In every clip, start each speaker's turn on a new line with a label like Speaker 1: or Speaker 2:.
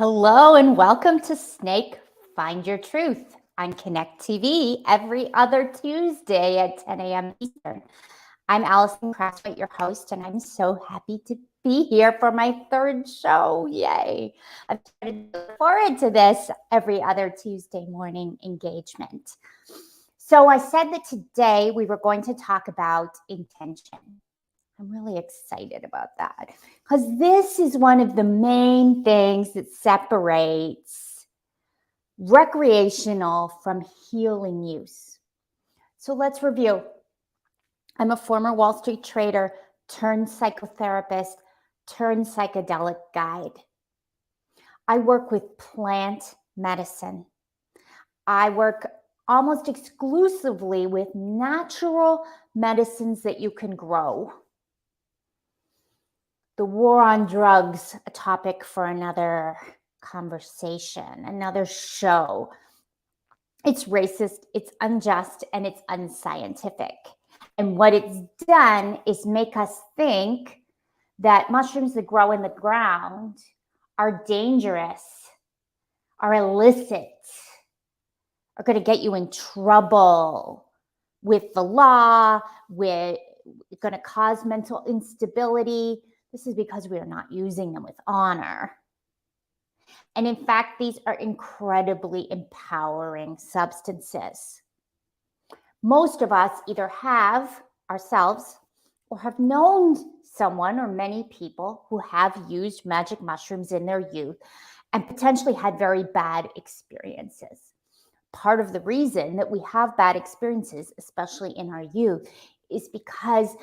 Speaker 1: Hello and welcome to Snake Find Your Truth on Connect TV every other Tuesday at 10 a.m. Eastern. I'm Alison Crosthwaith, your host, and I'm so happy to be here for my third show. Yay! I've started to look forward to this every other Tuesday morning engagement. So I said that today we were going to talk about intention. I'm really excited about that because this is one of the main things that separates recreational from healing use. So let's review. I'm a former Wall Street trader turned psychotherapist turned psychedelic guide. I work with plant medicine. I work almost exclusively with natural medicines that you can grow. The war on drugs, a topic for another conversation, another show. It's racist, it's unjust, and it's unscientific. And what it's done is make us think that mushrooms that grow in the ground are dangerous, are illicit, are going to get you in trouble with the law, with going to cause mental instability. This is because we are not using them with honor. And in fact, these are incredibly empowering substances. Most of us either have ourselves or have known someone or many people who have used magic mushrooms in their youth and potentially had very bad experiences. Part of the reason that we have bad experiences, especially in our youth, is because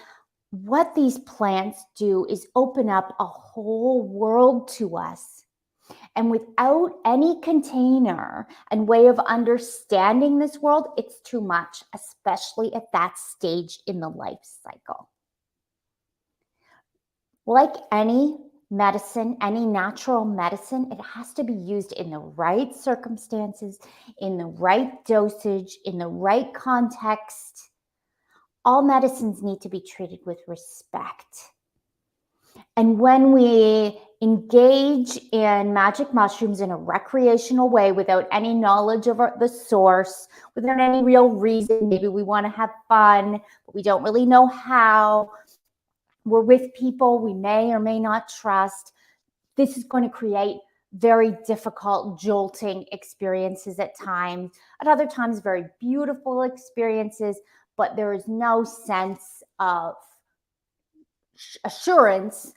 Speaker 1: what these plants do is open up a whole world to us. And without any container and way of understanding this world, it's too much, especially at that stage in the life cycle. Like any medicine, any natural medicine, it has to be used in the right circumstances, in the right dosage, in the right context. All medicines need to be treated with respect. And when we engage in magic mushrooms in a recreational way without any knowledge of the source, without any real reason, maybe we want to have fun, but we don't really know how, we're with people we may or may not trust, this is going to create very difficult, jolting experiences at times. At other times, very beautiful experiences, but there is no sense of assurance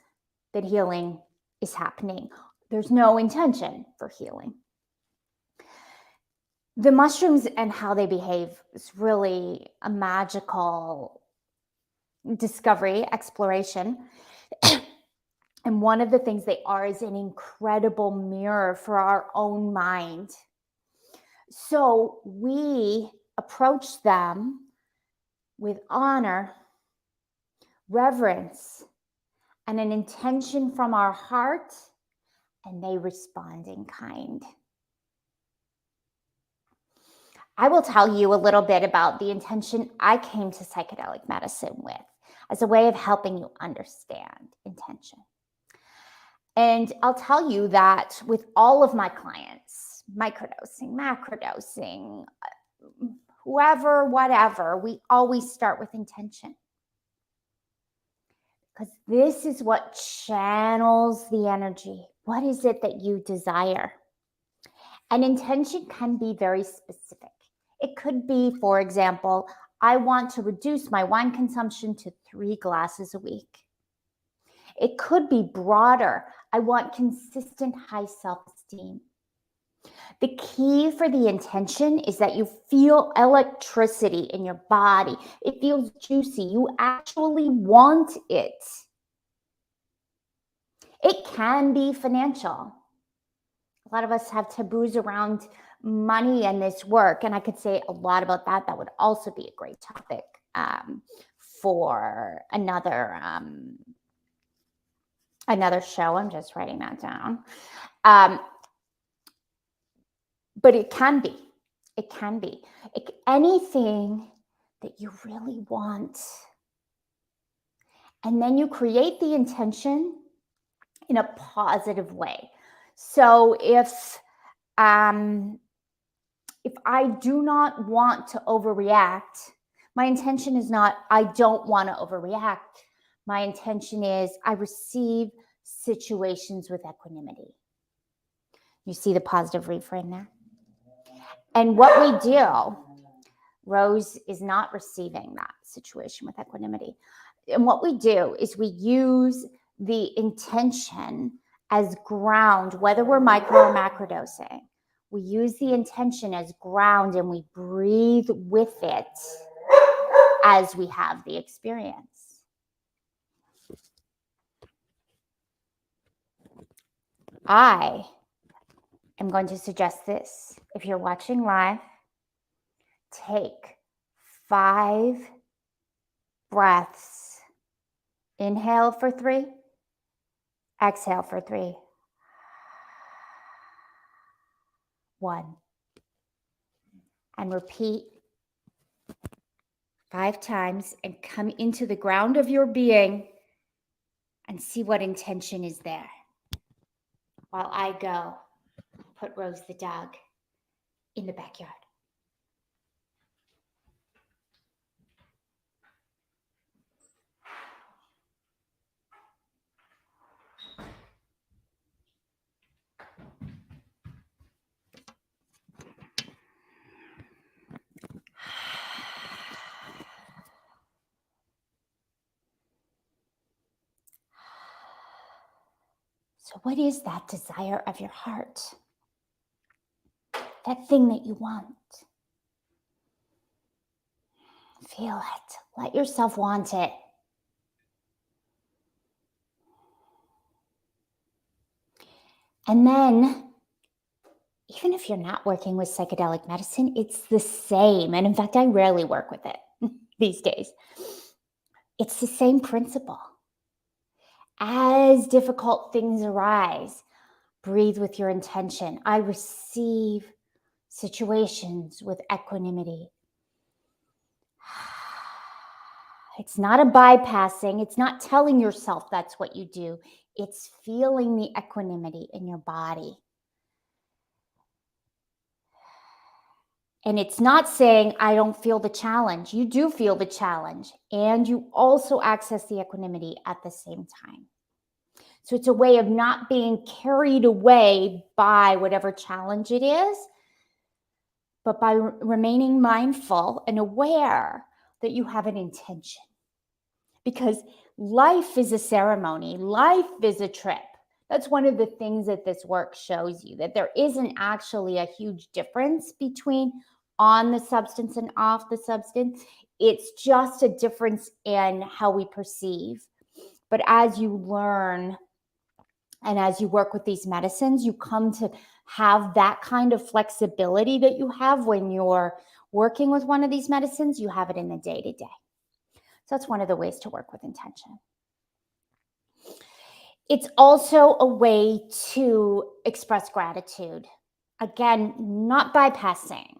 Speaker 1: that healing is happening. There's no intention for healing. The mushrooms and how they behave is really a magical discovery, exploration. And one of the things they are is an incredible mirror for our own mind. So we approach them with honor, reverence, and an intention from our heart, and they respond in kind. I will tell you a little bit about the intention I came to psychedelic medicine with as a way of helping you understand intention. And I'll tell you that with all of my clients, microdosing, macrodosing, whoever, whatever, we always start with intention. Because this is what channels the energy. What is it that you desire? And intention can be very specific. It could be, for example, I want to reduce my wine consumption to 3 glasses a week. It could be broader. I want consistent high self-esteem. The key for the intention is that you feel electricity in your body. It feels juicy. You actually want it. It can be financial. A lot of us have taboos around money and this work, and I could say a lot about that. That would also be a great topic for another show. I'm just writing that down. But it can be. Anything that you really want. And then you create the intention in a positive way. So if I do not want to overreact, my intention is not, I don't want to overreact. My intention is, I receive situations with equanimity. You see the positive reframe there? And what we do, Rose is not receiving that situation with equanimity. And what we do is we use the intention as ground, whether we're micro or macrodosing. We use the intention as ground and we breathe with it as we have the experience. I am going to suggest this. If you're watching live, take 5 breaths. Inhale for 3, exhale for 3. 1. And repeat 5 times and come into the ground of your being and see what intention is there. While I go, put Rose the dog in the backyard. So what is that desire of your heart? That thing that you want. Feel it. Let yourself want it. And then, even if you're not working with psychedelic medicine, it's the same. And in fact, I rarely work with it these days. It's the same principle. As difficult things arise, breathe with your intention. I receive situations with equanimity. It's not a bypassing. It's not telling yourself that's what you do. It's feeling the equanimity in your body. And it's not saying, I don't feel the challenge. You do feel the challenge. And you also access the equanimity at the same time. So it's a way of not being carried away by whatever challenge it is, but by remaining mindful and aware that you have an intention. Because life is a ceremony. Life is a trip. That's one of the things that this work shows you, that there isn't actually a huge difference between on the substance and off the substance. It's just a difference in how we perceive. But as you learn and as you work with these medicines, you come to have that kind of flexibility that you have when you're working with one of these medicines. You have it in the day-to-day. So that's one of the ways to work with intention. It's also a way to express gratitude. Again, not bypassing.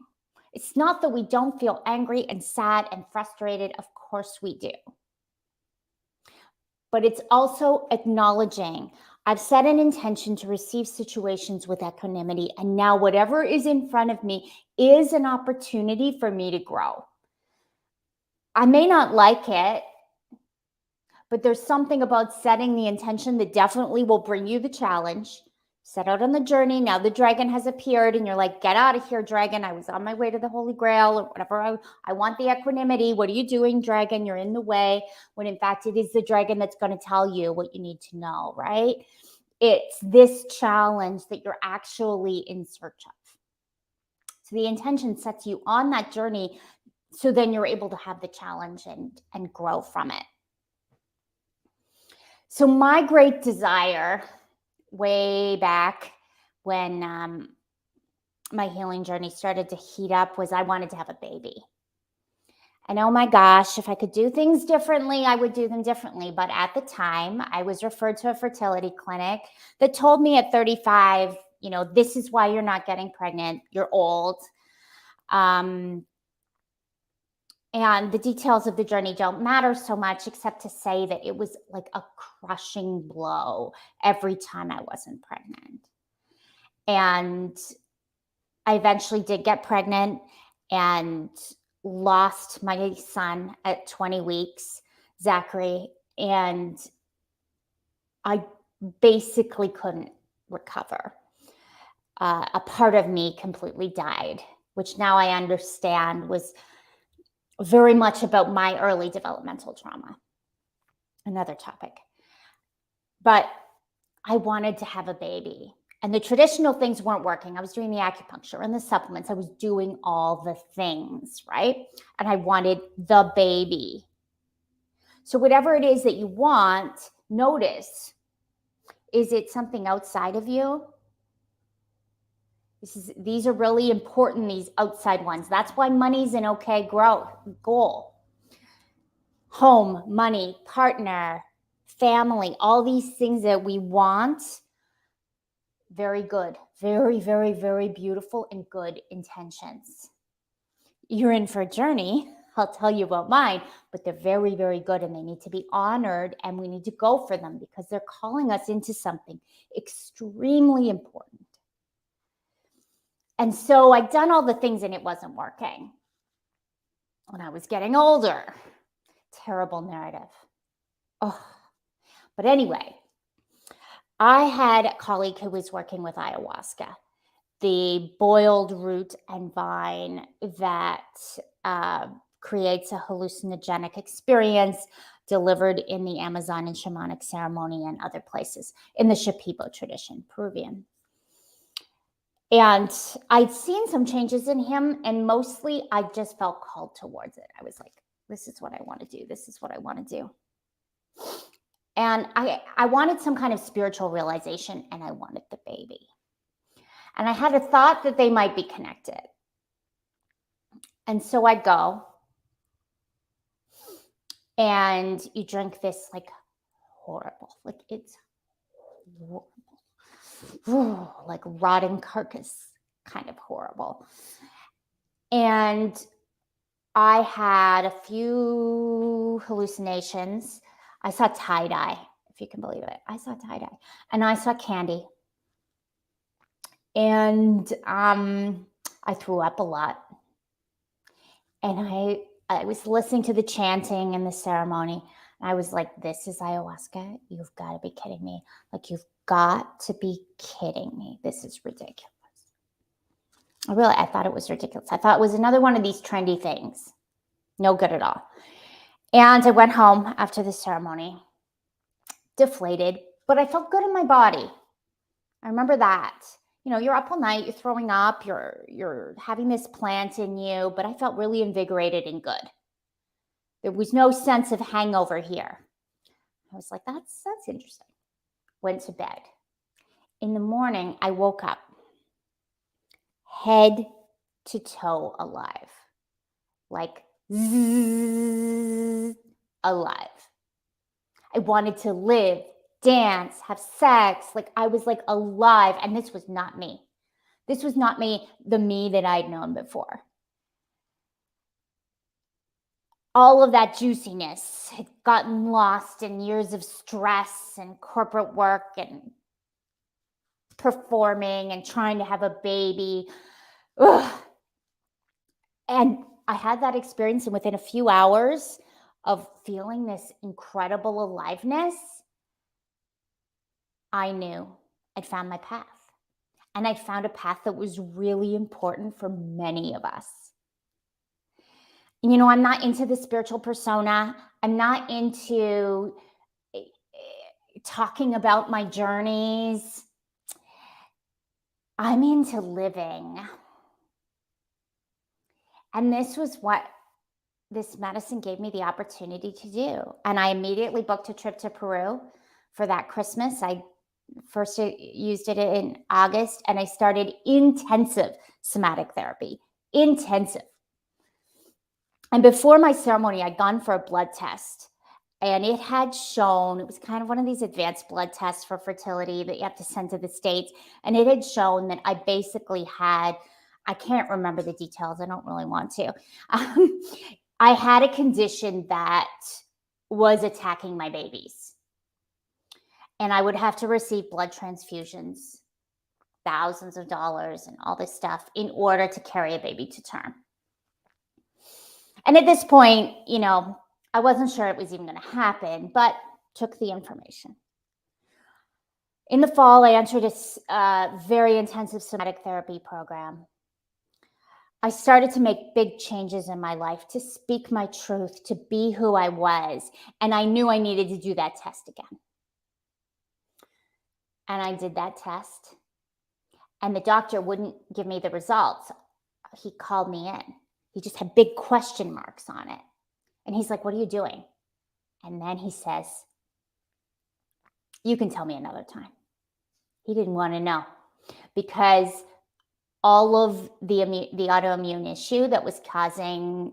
Speaker 1: It's not that we don't feel angry and sad and frustrated. Of course we do. But it's also acknowledging, I've set an intention to receive situations with equanimity, and now whatever is in front of me is an opportunity for me to grow. I may not like it, but there's something about setting the intention that definitely will bring you the challenge. Set out on the journey. Now the dragon has appeared and you're like, get out of here, dragon. I was on my way to the Holy Grail or whatever. I want the equanimity. What are you doing, dragon? You're in the way. When in fact, it is the dragon that's going to tell you what you need to know, right? It's this challenge that you're actually in search of. So the intention sets you on that journey. So then you're able to have the challenge and grow from it. So my great desire way back when my healing journey started to heat up was I wanted to have a baby. And oh my gosh, if I could do things differently, I would do them differently. But at the time, I was referred to a fertility clinic that told me at 35, this is why you're not getting pregnant. You're old. And the details of the journey don't matter so much, except to say that it was like a crushing blow every time I wasn't pregnant. And I eventually did get pregnant and lost my son at 20 weeks, Zachary, and I basically couldn't recover. A part of me completely died, which now I understand was very much about my early developmental trauma. Another topic. But I wanted to have a baby. And the traditional things weren't working. I was doing the acupuncture and the supplements. I was doing all the things, right? And I wanted the baby. So whatever it is that you want, notice, is it something outside of you? These are really important, these outside ones. That's why money's an okay goal. Home, money, partner, family, all these things that we want, very good. Very, very, very beautiful and good intentions. You're in for a journey. I'll tell you about mine, but they're very, very good and they need to be honored and we need to go for them because they're calling us into something extremely important. And so I'd done all the things and it wasn't working. When I was getting older, terrible narrative. Oh, but anyway, I had a colleague who was working with ayahuasca, the boiled root and vine that creates a hallucinogenic experience delivered in the Amazon and shamanic ceremony and other places in the Shipibo tradition, Peruvian. And I'd seen some changes in him, and mostly I just felt called towards it. I was like, this is what I want to do. This is what I want to do. And I wanted some kind of spiritual realization, and I wanted the baby. And I had a thought that they might be connected. And so I go, and you drink this like horrible, like it's horrible. Like rotting carcass, kind of horrible. And I had a few hallucinations. I saw tie-dye, if you can believe it. I saw tie-dye. And I saw candy. And I threw up a lot. And I was listening to the chanting and the ceremony. And I was like, this is ayahuasca? You've got to be kidding me. Like, you've got to be kidding me. This is ridiculous. I thought it was ridiculous. I thought it was another one of these trendy things. No good at all. And I went home after the ceremony, deflated, but I felt good in my body. I remember that. You know, you're up all night, you're throwing up, you're having this plant in you, but I felt really invigorated and good. There was no sense of hangover here. I was like, that's interesting. Went to bed. In the morning, I woke up head to toe alive. Like, zzz, alive. I wanted to live, dance, have sex. Like, I was like alive. And this was not me. This was not me, the me that I'd known before. All of that juiciness had gotten lost in years of stress and corporate work and performing and trying to have a baby. Ugh. And I had that experience, and within a few hours of feeling this incredible aliveness, I knew I'd found my path. And I found a path that was really important for many of us. You know, I'm not into the spiritual persona. I'm not into talking about my journeys. I'm into living. And this was what this medicine gave me the opportunity to do. And I immediately booked a trip to Peru for that Christmas. I first used it in August, and I started intensive somatic therapy. Intensive. And before my ceremony, I'd gone for a blood test, and it had shown, it was kind of one of these advanced blood tests for fertility that you have to send to the States. And it had shown that I basically had, I can't remember the details. I don't really want to. I had a condition that was attacking my babies. And I would have to receive blood transfusions thousands of dollars and all this stuff in order to carry a baby to term. And at this point, I wasn't sure it was even going to happen, but took the information. In the fall, I entered a very intensive somatic therapy program. I started to make big changes in my life, to speak my truth, to be who I was. And I knew I needed to do that test again. And I did that test. And the doctor wouldn't give me the results. He called me in. He just had big question marks on it. And he's like, "What are you doing?" And then he says, "You can tell me another time." He didn't want to know, because all of the autoimmune issue that was causing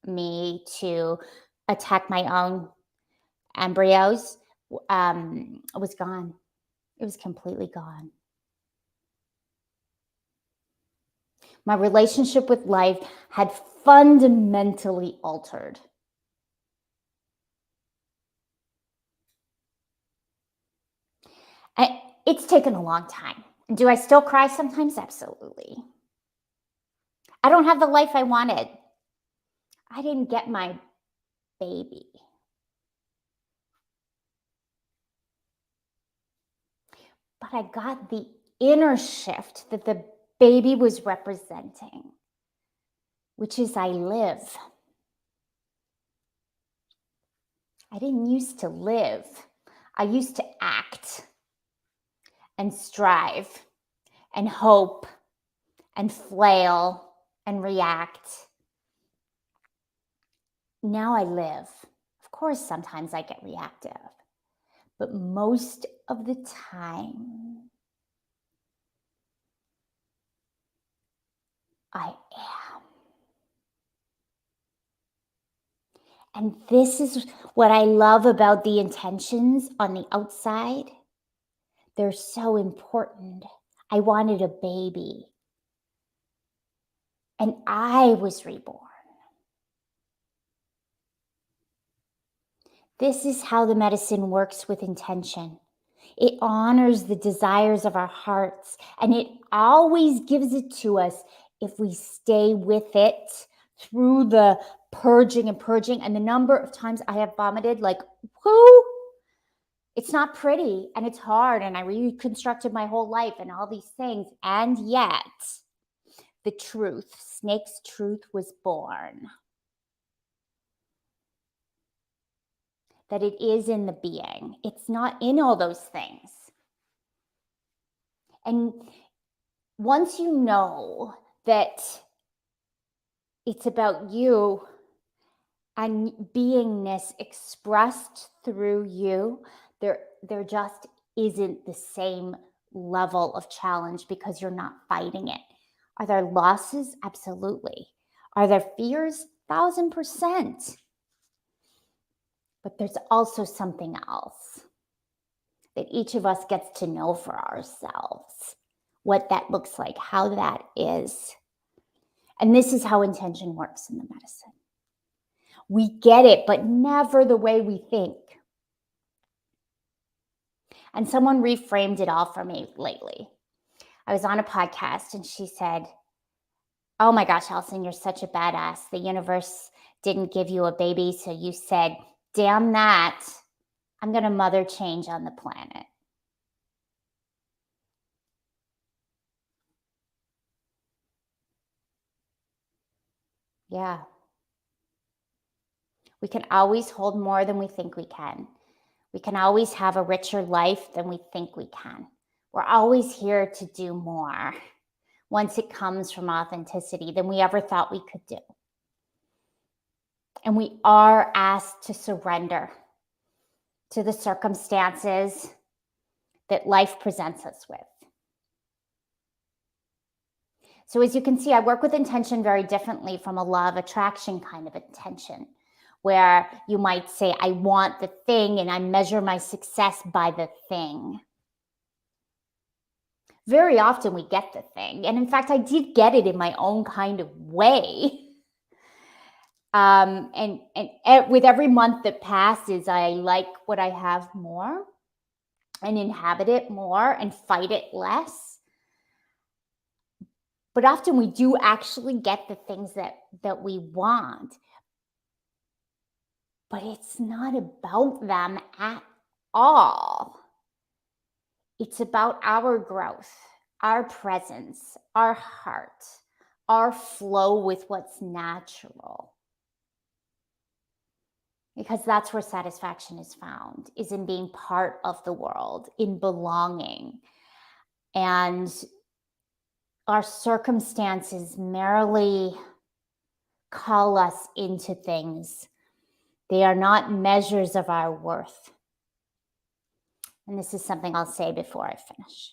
Speaker 1: me to attack my own embryos was gone. It was completely gone. My relationship with life had fundamentally altered. It's taken a long time. Do I still cry sometimes? Absolutely. I don't have the life I wanted. I didn't get my baby. But I got the inner shift that the baby was representing, which is I live. I didn't used to live. I used to act and strive and hope and flail and react. Now I live. Of course, sometimes I get reactive, but most of the time, I am. And this is what I love about the intentions on the outside. They're so important. I wanted a baby. And I was reborn. This is how the medicine works with intention. It honors the desires of our hearts, and it always gives it to us if we stay with it through the purging and purging. And the number of times I have vomited, like, whoo, it's not pretty and it's hard. And I reconstructed my whole life and all these things. And yet, the truth, Snake's truth, was born. That it is in the being. It's not in all those things. And once you know that it's about you and beingness expressed through you, there just isn't the same level of challenge, because you're not fighting it. Are there losses? Absolutely. Are there fears? 1,000%. But there's also something else that each of us gets to know for ourselves, what that looks like, how that is. And this is how intention works in the medicine. We get it, but never the way we think. And someone reframed it all for me lately. I was on a podcast and she said, "Oh my gosh, Alison, you're such a badass. The universe didn't give you a baby, so you said, damn that, I'm going to mother change on the planet." Yeah. We can always hold more than we think we can. We can always have a richer life than we think we can. We're always here to do more once it comes from authenticity than we ever thought we could do. And we are asked to surrender to the circumstances that life presents us with. So as you can see, I work with intention very differently from a law of attraction kind of intention, where you might say, I want the thing and I measure my success by the thing. Very often we get the thing. And in fact, I did get it in my own kind of way. And with every month that passes, I like what I have more and inhabit it more and fight it less. But often we do actually get the things that we want, but it's not about them at all. It's about our growth, our presence, our heart, our flow with what's natural. Because that's where satisfaction is found, is in being part of the world, in belonging. And our circumstances merely call us into things. They are not measures of our worth. And this is something I'll say before I finish.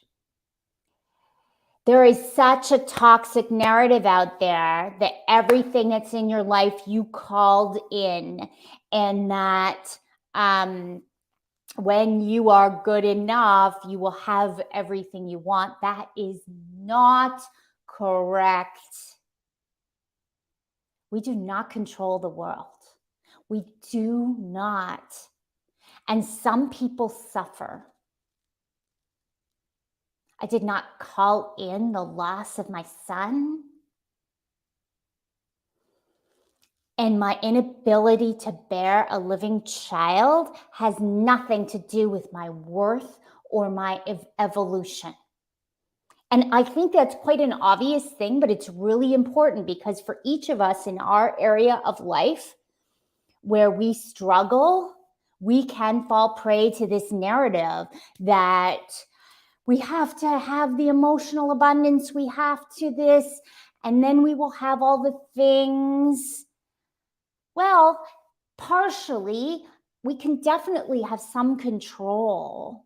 Speaker 1: There is such a toxic narrative out there that everything that's in your life you called in, and that when you are good enough, you will have everything you want. That is not correct. We do not control the world. We do not. And some people suffer. I did not call in the loss of my son. And my inability to bear a living child has nothing to do with my worth or my evolution. And I think that's quite an obvious thing, but it's really important, because for each of us in our area of life where we struggle, we can fall prey to this narrative that we have to have the emotional abundance, we have to this, and then we will have all the things. Well, partially, we can definitely have some control.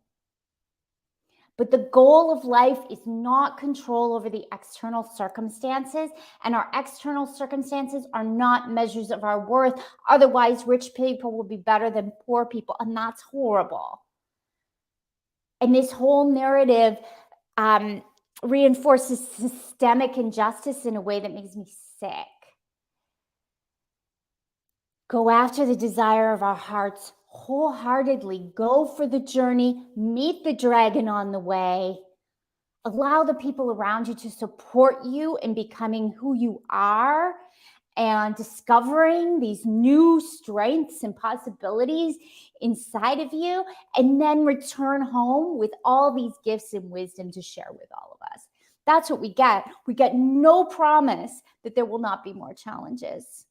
Speaker 1: But the goal of life is not control over the external circumstances, and our external circumstances are not measures of our worth. Otherwise, rich people will be better than poor people, and that's horrible. And this whole narrative reinforces systemic injustice in a way that makes me sick. Go after the desire of our hearts wholeheartedly. Go for the journey. Meet the dragon on the way. Allow the people around you to support you in becoming who you are and discovering these new strengths and possibilities inside of you, and then return home with all these gifts and wisdom to share with all of us. That's what we get. We get no promise that there will not be more challenges.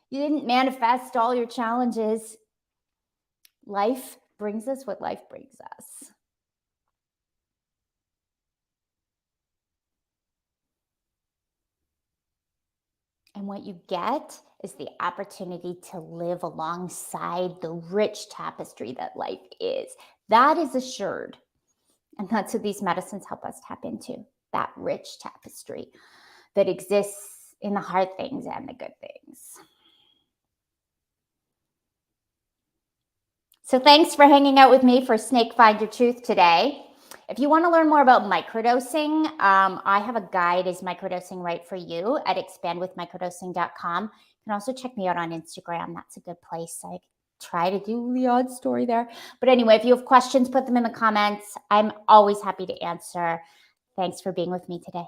Speaker 1: You didn't manifest all your challenges. Life brings us what life brings us. And what you get is the opportunity to live alongside the rich tapestry that life is. That is assured. And that's what these medicines help us tap into, that rich tapestry that exists in the hard things and the good things. So thanks for hanging out with me for Snake Find Your Truth today. If you want to learn more about microdosing, I have a guide, Is Microdosing Right for You, at expandwithmicrodosing.com. You can also check me out on Instagram. That's a good place. I try to do the odd story there. But anyway, if you have questions, put them in the comments. I'm always happy to answer. Thanks for being with me today.